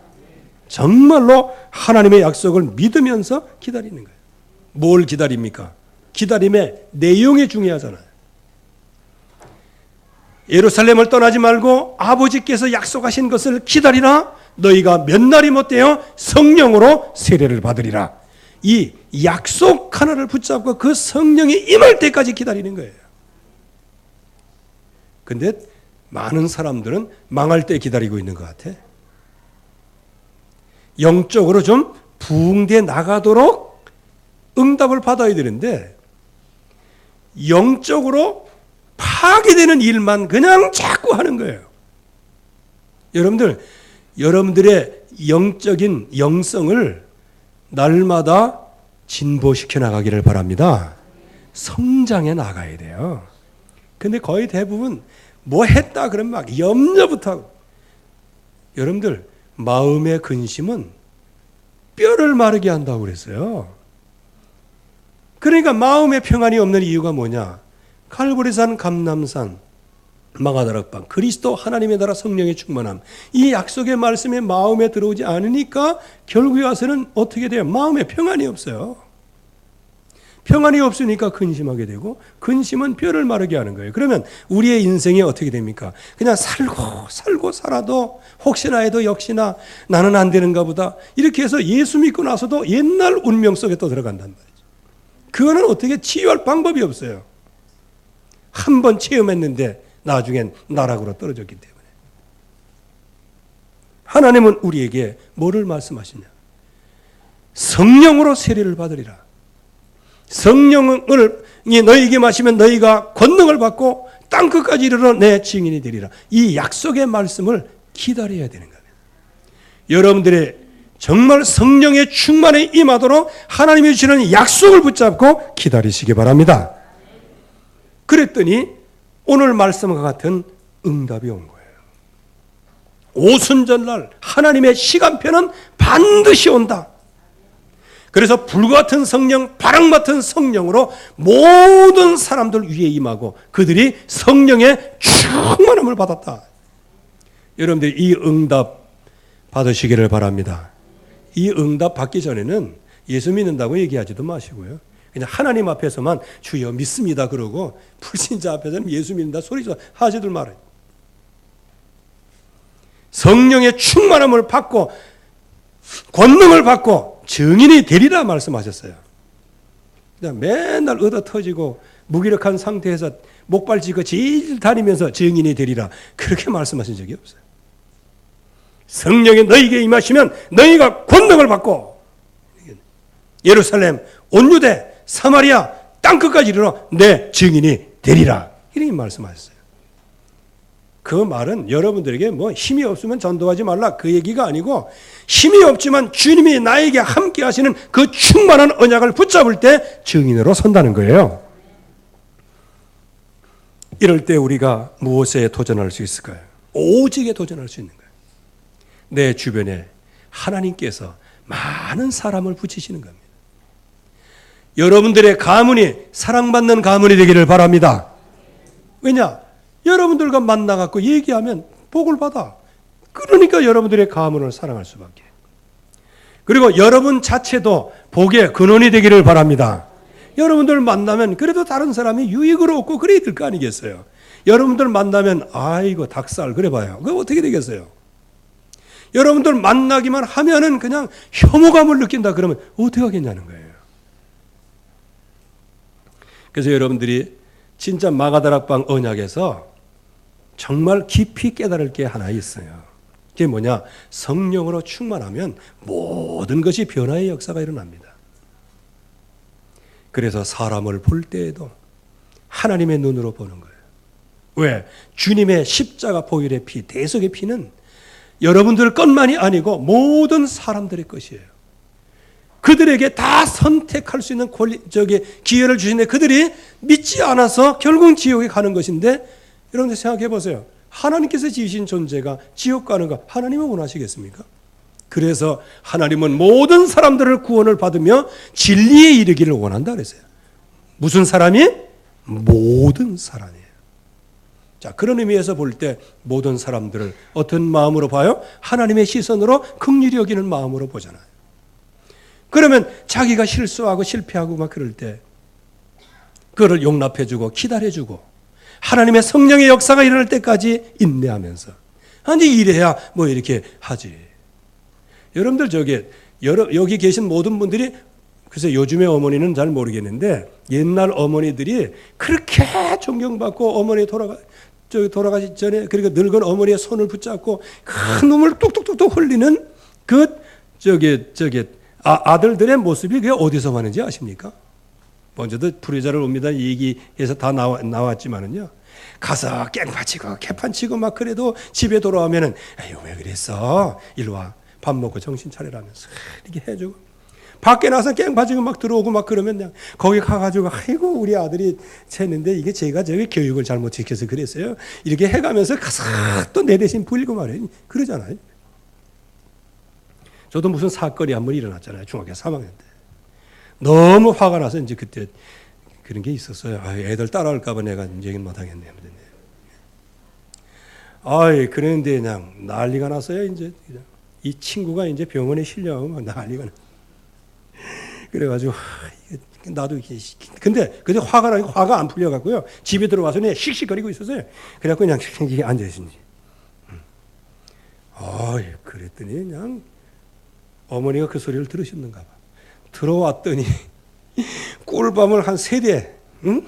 정말로 하나님의 약속을 믿으면서 기다리는 거예요. 뭘 기다립니까? 기다림의 내용이 중요하잖아요. 예루살렘을 떠나지 말고 아버지께서 약속하신 것을 기다리라. 너희가 몇 날이 못되어 성령으로 세례를 받으리라. 이 약속 하나를 붙잡고 그 성령이 임할 때까지 기다리는 거예요. 근데 많은 사람들은 망할 때 기다리고 있는 것 같아. 영적으로 좀 부흥돼 나가도록 응답을 받아야 되는데 영적으로 파괴되는 일만 그냥 자꾸 하는 거예요. 여러분들의 영적인 영성을 날마다 진보시켜 나가기를 바랍니다. 성장해 나가야 돼요. 근데 거의 대부분 뭐 했다 그러면 막 염려부터 하고. 여러분들 마음의 근심은 뼈를 마르게 한다고 그랬어요. 그러니까 마음의 평안이 없는 이유가 뭐냐? 갈보리산, 감람산, 마가다락방, 그리스도 하나님의 나라 성령의 충만함, 이 약속의 말씀이 마음에 들어오지 않으니까 결국에 와서는 어떻게 돼요? 마음에 평안이 없어요. 평안이 없으니까 근심하게 되고, 근심은 뼈를 마르게 하는 거예요. 그러면 우리의 인생이 어떻게 됩니까? 그냥 살고 살아도 혹시나 해도 역시나 나는 안 되는가 보다, 이렇게 해서 예수 믿고 나서도 옛날 운명 속에 또 들어간단 말이죠. 그거는 어떻게 치유할 방법이 없어요. 한 번 체험했는데 나중엔 나락으로 떨어졌기 때문에. 하나님은 우리에게 뭐를 말씀하시냐? 성령으로 세례를 받으리라. 성령을 너희에게 마시면 너희가 권능을 받고 땅끝까지 이르러 내 증인이 되리라. 이 약속의 말씀을 기다려야 되는 겁니다. 여러분들의 정말 성령의 충만에 임하도록 하나님이 주시는 약속을 붙잡고 기다리시기 바랍니다. 그랬더니 오늘 말씀과 같은 응답이 온 거예요. 오순절날 하나님의 시간표는 반드시 온다. 그래서 불같은 성령, 바람 같은 성령으로 모든 사람들 위에 임하고 그들이 성령의 충만함을 받았다. 여러분들 이 응답 받으시기를 바랍니다. 이 응답 받기 전에는 예수 믿는다고 얘기하지도 마시고요. 그냥 하나님 앞에서만 주여 믿습니다 그러고 불신자 앞에서는 예수 믿는다 소리도 하지들 말아요. 성령의 충만함을 받고 권능을 받고 증인이 되리라 말씀하셨어요. 그냥 맨날 얻어 터지고 무기력한 상태에서 목발 짚고 질 다니면서 증인이 되리라 그렇게 말씀하신 적이 없어요. 성령이 너희에게 임하시면 너희가 권능을 받고 예루살렘, 온 유대, 사마리아, 땅끝까지 이르러 내 증인이 되리라 이렇게 말씀하셨어요. 그 말은 여러분들에게 뭐 힘이 없으면 전도하지 말라 그 얘기가 아니고 힘이 없지만 주님이 나에게 함께 하시는 그 충만한 언약을 붙잡을 때 증인으로 선다는 거예요. 이럴 때 우리가 무엇에 도전할 수 있을까요? 오직에 도전할 수 있는 거예요. 내 주변에 하나님께서 많은 사람을 붙이시는 겁니다. 여러분들의 가문이 사랑받는 가문이 되기를 바랍니다. 왜냐? 여러분들과 만나갖고 얘기하면 복을 받아. 그러니까 여러분들의 가문을 사랑할 수밖에. 그리고 여러분 자체도 복의 근원이 되기를 바랍니다. 여러분들 만나면 그래도 다른 사람이 유익을 얻고 그래야 될 거 아니겠어요? 여러분들 만나면 아이고 닭살 그래 봐요. 그거 어떻게 되겠어요? 여러분들 만나기만 하면은 그냥 혐오감을 느낀다 그러면 어떻게 하겠냐는 거예요. 그래서 여러분들이 진짜 마가다락방 언약에서 정말 깊이 깨달을 게 하나 있어요. 그게 뭐냐? 성령으로 충만하면 모든 것이 변화의 역사가 일어납니다. 그래서 사람을 볼 때에도 하나님의 눈으로 보는 거예요. 왜? 주님의 십자가 보혈의 피, 대속의 피는 여러분들 것만이 아니고 모든 사람들의 것이에요. 그들에게 다 선택할 수 있는 기회를 주시는데 그들이 믿지 않아서 결국 지옥에 가는 것인데 여러분들 생각해 보세요. 하나님께서 지으신 존재가 지옥 가는 거 하나님은 원하시겠습니까? 그래서 하나님은 모든 사람들을 구원을 받으며 진리에 이르기를 원한다 그랬어요. 무슨 사람이? 모든 사람이에요. 자, 그런 의미에서 볼 때 모든 사람들을 어떤 마음으로 봐요? 하나님의 시선으로 긍휼히 여기는 마음으로 보잖아요. 그러면 자기가 실수하고 실패하고 막 그럴 때 그거를 용납해주고 기다려주고 하나님의 성령의 역사가 일어날 때까지 인내하면서 아니 이래야 뭐 이렇게 하지. 여러분들 여기 계신 모든 분들이 글쎄 요즘의 어머니는 잘 모르겠는데 옛날 어머니들이 그렇게 존경받고 어머니 돌아가시 전에 그러니까 늙은 어머니의 손을 붙잡고 큰 눈물 뚝뚝뚝뚝 흘리는 아들들의 모습이 그게 어디서 왔는지 아십니까? 먼저도 불의자를 옵니다 얘기에서 다 나왔지만은요. 가서 깽판치고 개판치고 막 그래도 집에 돌아오면은 아유 왜 그랬어? 일로 와. 밥 먹고 정신 차리라면서 이렇게 해주고 밖에 나서 깽판치고 막 들어오고 막 그러면 그냥 거기 가가지고 아이고 우리 아들이 챘는데 이게 제가 저기 교육을 잘못 지켜서 그랬어요. 이렇게 해가면서 가서 또 내 대신 불고 말해요. 그러잖아요. 저도 무슨 사건이 한 번 일어났잖아요. 중학교 3학년 때. 너무 화가 나서 이제 그때 그런 게 있었어요. 애들 따라올까봐 내가 얘기는 못하겠네요. 그런데 그냥 난리가 났어요. 이제 이 친구가 이제 병원에 실려가고 막 난리가 나. 그래가지고 나도 이렇게 근데 화가 나고 화가 안 풀려갖고요. 집에 들어와서 그냥 씩씩거리고 있었어요. 그래갖고 그냥 이렇게 앉아 있었지. 그랬더니 그냥 어머니가 그 소리를 들으셨는가 봐. 들어왔더니 꿀밤을 한 3대 응?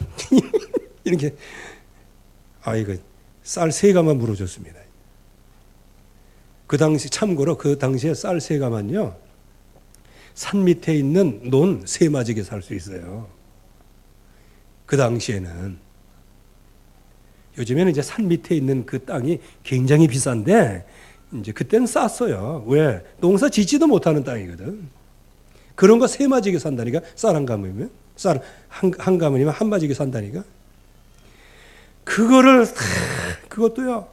이렇게 이거 쌀 3가마 물어줬습니다. 참고로 그 당시에 쌀 3가마는요 산 밑에 있는 논 3마지게 살 수 있어요. 그 당시에는. 요즘에는 이제 산 밑에 있는 그 땅이 굉장히 비싼데 이제 그때는 쌌어요. 왜? 농사 짓지도 못하는 땅이거든. 그런 거 3마지게 산다니까. 쌀 한 가문이면 쌀 한 가문이면 한 마지게 산다니까. 그것도요.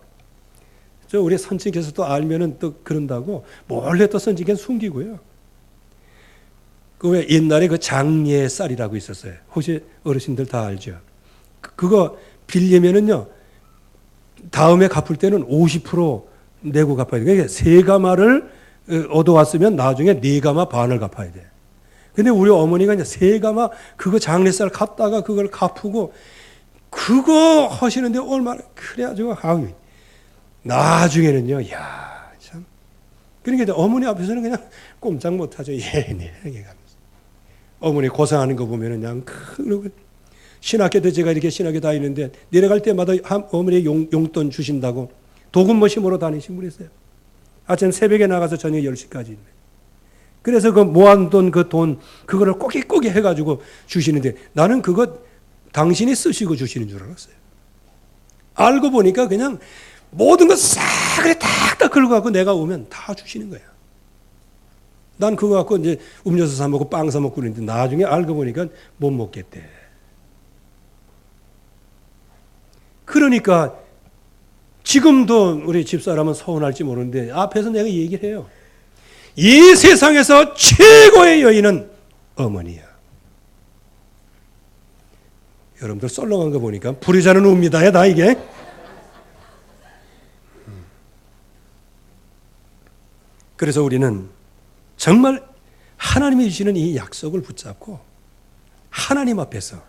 우리 선친께서 또 알면은 또 그런다고 몰래 또 선친께는 숨기고요. 그 왜 옛날에 그 장예 쌀이라고 있었어요. 혹시 어르신들 다 알죠? 그거 빌리면은요. 다음에 갚을 때는 50% 내고 갚아야 돼. 그러니까 3가마를 얻어왔으면 나중에 4가마 반을 갚아야 돼. 근데 우리 어머니가 이제 3가마 그거 장례쌀 갖다가 그걸 갚고 그거 하시는데 얼마나 그래가지고 나중에는요. 참. 그러니까 어머니 앞에서는 그냥 꼼짝 못하죠. 네. 어머니 고생하는 거 보면은 그냥 신학교 때 제가 이렇게 신학교 다니는데 내려갈 때마다 어머니 용돈 주신다고 도금 모심으로 다니신 분이 있어요. 아침 새벽에 나가서 저녁 10시까지. 그래서 그 모아둔 그 돈 그거를 꼬깃꼬깃 해가지고 주시는데 나는 그거 당신이 쓰시고 주시는 줄 알았어요. 알고 보니까 그냥 모든 것 싹 그래 탁탁 긁어갖고 내가 오면 다 주시는 거야. 난 그거 갖고 이제 음료수 사 먹고 빵 사 먹고 그러는데 나중에 알고 보니까 못 먹겠대. 그러니까 지금도 우리 집사람은 서운할지 모르는데 앞에서 내가 얘기를 해요. 이 세상에서 최고의 여인은 어머니야. 여러분들 썰렁한 거 보니까 불의자는 웁니다. 나 이게. 그래서 우리는 정말 하나님이 주시는 이 약속을 붙잡고 하나님 앞에서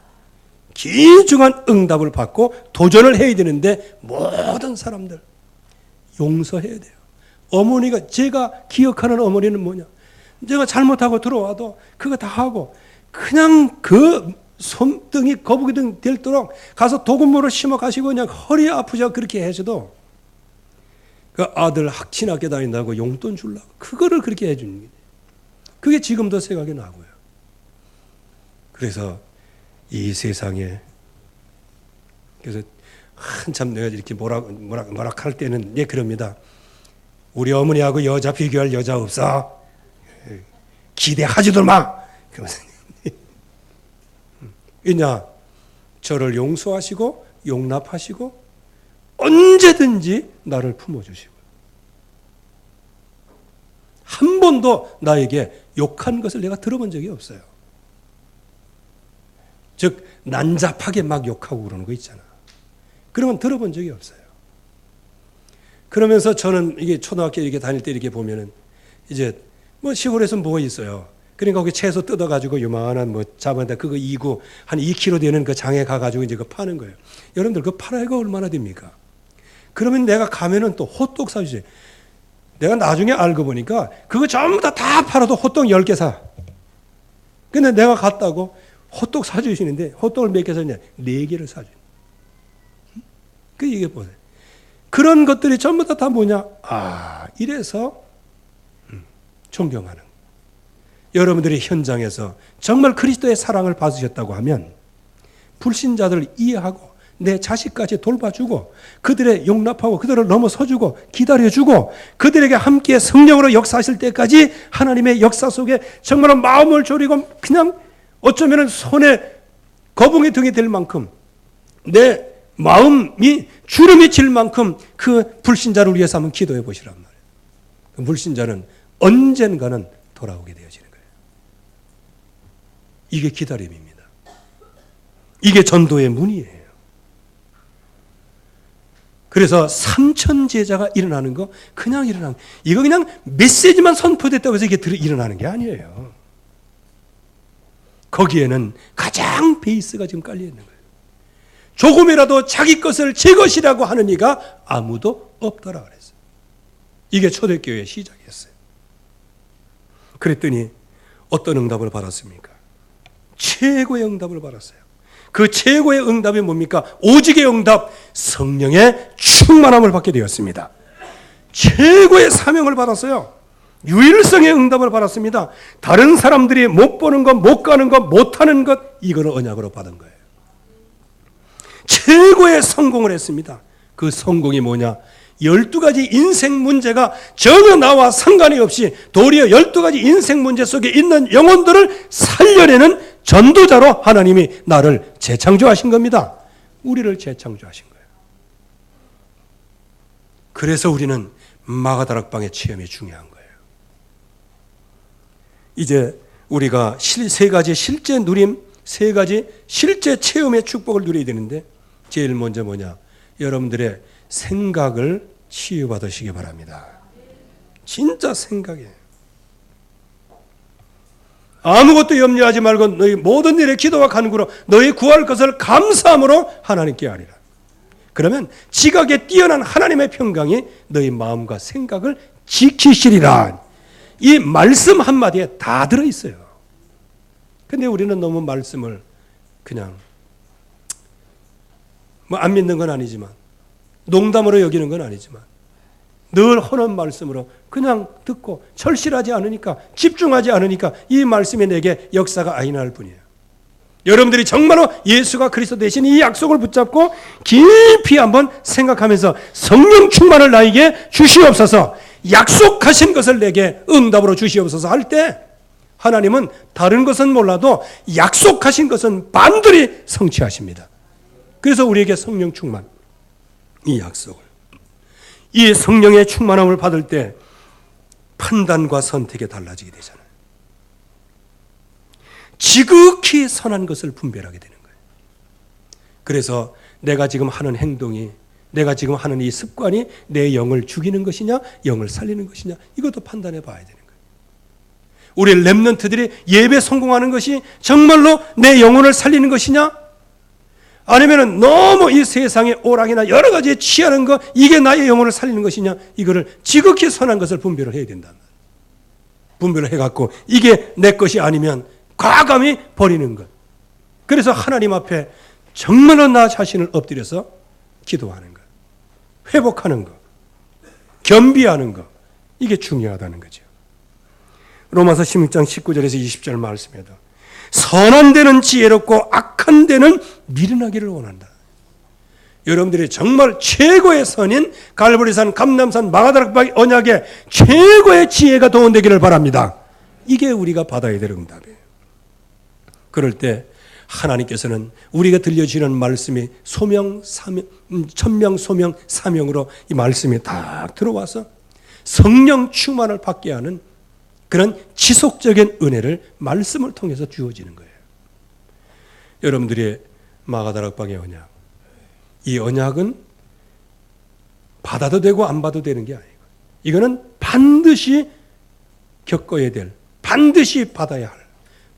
귀중한 응답을 받고 도전을 해야 되는데 모든 사람들 용서해야 돼요. 어머니가 제가 기억하는 어머니는 뭐냐? 제가 잘못하고 들어와도 그거 다 하고 그냥 그 손등이 거북이 등 될도록 가서 도금모를 심어 가시고 그냥 허리 아프죠. 그렇게 해서도 그 아들 학신학교 다닌다고 용돈 주려고 그거를 그렇게 해주는 거예요. 그게 지금도 생각이 나고요. 그래서 이 세상에 그래서 한참 내가 이렇게 뭐라 할 때는 예 그럽니다. 우리 어머니하고 여자 비교할 여자 없어. 기대하지도 마. 그러면서 왜냐 저를 용서하시고 용납하시고 언제든지 나를 품어주시고 한 번도 나에게 욕한 것을 내가 들어본 적이 없어요. 즉 난잡하게 막 욕하고 그러는 거 있잖아. 그런 건 들어본 적이 없어요. 그러면서 저는 이게 초등학교 이렇게 다닐 때 이렇게 보면은 이제 뭐 시골에서 뭐 있어요. 그러니까 거기 채소 뜯어가지고 요만한 뭐 잡아다 그거 이고 한 2kg 되는 그 장에 가가지고 이제 그거 파는 거예요. 여러분들 그 팔아가 얼마나 됩니까? 그러면 내가 가면은 또 호떡 사주세요. 내가 나중에 알고 보니까 그거 전부 다 팔아도 호떡 10개 사. 근데 내가 갔다고 호떡 사주시는데 호떡을 몇 개 사냐? 4개를 사줘. 그 이게 보세요. 그런 것들이 전부 다 뭐냐? 아, 이래서 존경하는. 여러분들이 현장에서 정말 그리스도의 사랑을 받으셨다고 하면 불신자들을 이해하고 내 자식까지 돌봐주고 그들의 용납하고 그들을 넘어서주고 기다려주고 그들에게 함께 성령으로 역사하실 때까지 하나님의 역사 속에 정말 마음을 졸이고 그냥 어쩌면 손에 거북이 등이 될 만큼 내 마음이 주름이 질 만큼 그 불신자를 위해서 한번 기도해 보시란 말이에요. 그 불신자는 언젠가는 돌아오게 되어지는 거예요. 이게 기다림입니다. 이게 전도의 문이에요. 그래서 3천 제자가 일어나는 거 그냥 일어나는 거. 이거 그냥 메시지만 선포됐다고 해서 이게 일어나는 게 아니에요. 거기에는 가장 베이스가 지금 깔려 있는 거예요. 조금이라도 자기 것을 제 것이라고 하는 이가 아무도 없더라 그랬어요. 이게 초대교회의 시작이었어요. 그랬더니 어떤 응답을 받았습니까? 최고의 응답을 받았어요. 그 최고의 응답이 뭡니까? 오직의 응답, 성령의 충만함을 받게 되었습니다. 최고의 사명을 받았어요. 유일성의 응답을 받았습니다. 다른 사람들이 못 보는 것, 못 가는 것, 못하는 것, 이거를 언약으로 받은 거예요. 최고의 성공을 했습니다. 그 성공이 뭐냐? 12가지 인생 문제가 전혀 나와 상관이 없이 도리어 12가지 인생 문제 속에 있는 영혼들을 살려내는 전도자로 하나님이 나를 재창조하신 겁니다. 우리를 재창조하신 거예요. 그래서 우리는 마가다락방의 체험이 중요한 거예요. 이제 우리가 세 가지 실제 누림, 세 가지 실제 체험의 축복을 누려야 되는데 제일 먼저 뭐냐? 여러분들의 생각을 치유받으시기 바랍니다. 진짜 생각이에요. 아무것도 염려하지 말고 너희 모든 일에 기도와 간구로 너희 구할 것을 감사함으로 하나님께 아뢰라. 그러면 지각에 뛰어난 하나님의 평강이 너희 마음과 생각을 지키시리라. 이 말씀 한마디에 다 들어있어요. 근데 우리는 너무 말씀을 그냥 뭐 안 믿는 건 아니지만 농담으로 여기는 건 아니지만 늘 헌한 말씀으로 그냥 듣고 절실하지 않으니까 집중하지 않으니까 이 말씀이 내게 역사가 아니할 뿐이에요. 여러분들이 정말로 예수가 그리스도 되신 이 약속을 붙잡고 깊이 한번 생각하면서 성령 충만을 나에게 주시옵소서, 약속하신 것을 내게 응답으로 주시옵소서 할 때 하나님은 다른 것은 몰라도 약속하신 것은 반드시 성취하십니다. 그래서 우리에게 성령 충만, 이 약속을, 이 성령의 충만함을 받을 때 판단과 선택이 달라지게 되잖아요. 지극히 선한 것을 분별하게 되는 거예요. 그래서 내가 지금 하는 행동이, 내가 지금 하는 이 습관이 내 영을 죽이는 것이냐, 영을 살리는 것이냐, 이것도 판단해 봐야 되는 거예요. 우리 렘넌트들이 예배 성공하는 것이 정말로 내 영혼을 살리는 것이냐, 아니면 너무 이 세상의 오락이나 여러 가지에 취하는 것, 이게 나의 영혼을 살리는 것이냐, 이거를 지극히 선한 것을 분별을 해야 된다. 분별을 해갖고 이게 내 것이 아니면 과감히 버리는 것. 그래서 하나님 앞에 정말로 나 자신을 엎드려서 기도하는 것, 회복하는 것, 겸비하는 것, 이게 중요하다는 거죠. 로마서 16장 19절에서 20절 말씀에도 선한 데는 지혜롭고 악한 데는 미련하기를 원한다. 여러분들이 정말 최고의 선인 갈보리산, 감람산, 마가다락방 언약의 최고의 지혜가 도원되기를 바랍니다. 이게 우리가 받아야 될 응답이에요. 그럴 때 하나님께서는 우리가 들려주시는 말씀이 소명, 사명, 천명, 소명, 사명으로 이 말씀이 딱 들어와서 성령 충만을 받게 하는 그런 지속적인 은혜를 말씀을 통해서 주어지는 거예요. 여러분들이 마가다락방의 언약, 이 언약은 받아도 되고 안 받아도 되는 게 아니고, 이거는 반드시 겪어야 될, 반드시 받아야 할,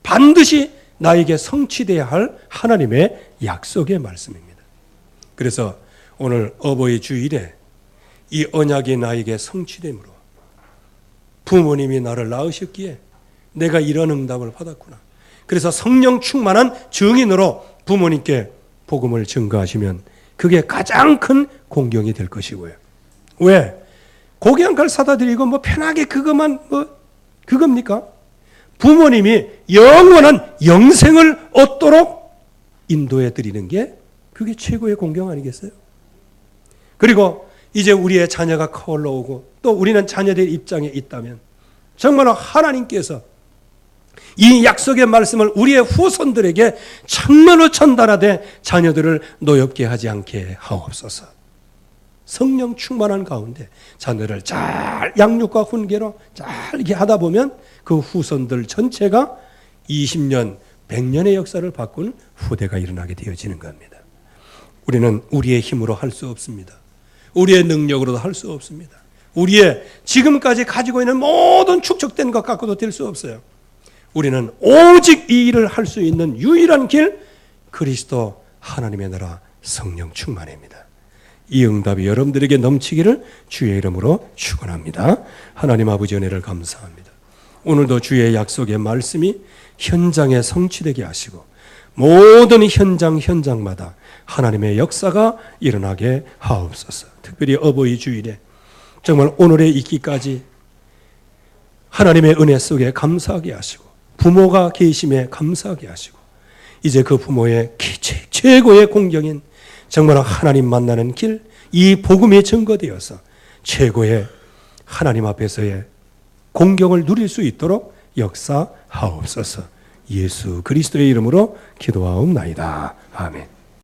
반드시 나에게 성취돼야 할 하나님의 약속의 말씀입니다. 그래서 오늘 어버이 주일에 이 언약이 나에게 성취됨으로 부모님이 나를 낳으셨기에 내가 이런 응답을 받았구나. 그래서 성령 충만한 증인으로 부모님께 복음을 증거하시면 그게 가장 큰 공경이 될 것이고요. 왜? 고기 한 칼 사다 드리고 뭐 편하게 그것만 그겁니까? 부모님이 영원한 영생을 얻도록 인도해 드리는 게 그게 최고의 공경 아니겠어요? 그리고 이제 우리의 자녀가 커 올라오고 또 우리는 자녀들 입장에 있다면 정말로 하나님께서 이 약속의 말씀을 우리의 후손들에게 정말로 전달하되 자녀들을 노엽게 하지 않게 하옵소서. 성령 충만한 가운데 자녀를 잘 양육과 훈계로 잘 이렇게 하다 보면 그 후손들 전체가 20년, 100년의 역사를 바꾼 후대가 일어나게 되어지는 겁니다. 우리는 우리의 힘으로 할 수 없습니다. 우리의 능력으로도 할 수 없습니다. 우리의 지금까지 가지고 있는 모든 축적된 것 갖고도 될 수 없어요. 우리는 오직 이 일을 할 수 있는 유일한 길, 그리스도 하나님의 나라 성령 충만입니다. 이 응답이 여러분들에게 넘치기를 주의 이름으로 축원합니다. 하나님 아버지 은혜를 감사합니다. 오늘도 주의 약속의 말씀이 현장에 성취되게 하시고 모든 현장마다 하나님의 역사가 일어나게 하옵소서. 특별히 어버이 주일에 정말 오늘의 있기까지 하나님의 은혜 속에 감사하게 하시고 부모가 계심에 감사하게 하시고 이제 그 부모의 최고의 공경인 정말 하나님 만나는 길, 이 복음이 증거되어서 최고의 하나님 앞에서의 공경을 누릴 수 있도록 역사하옵소서. 예수 그리스도의 이름으로 기도하옵나이다. 아멘.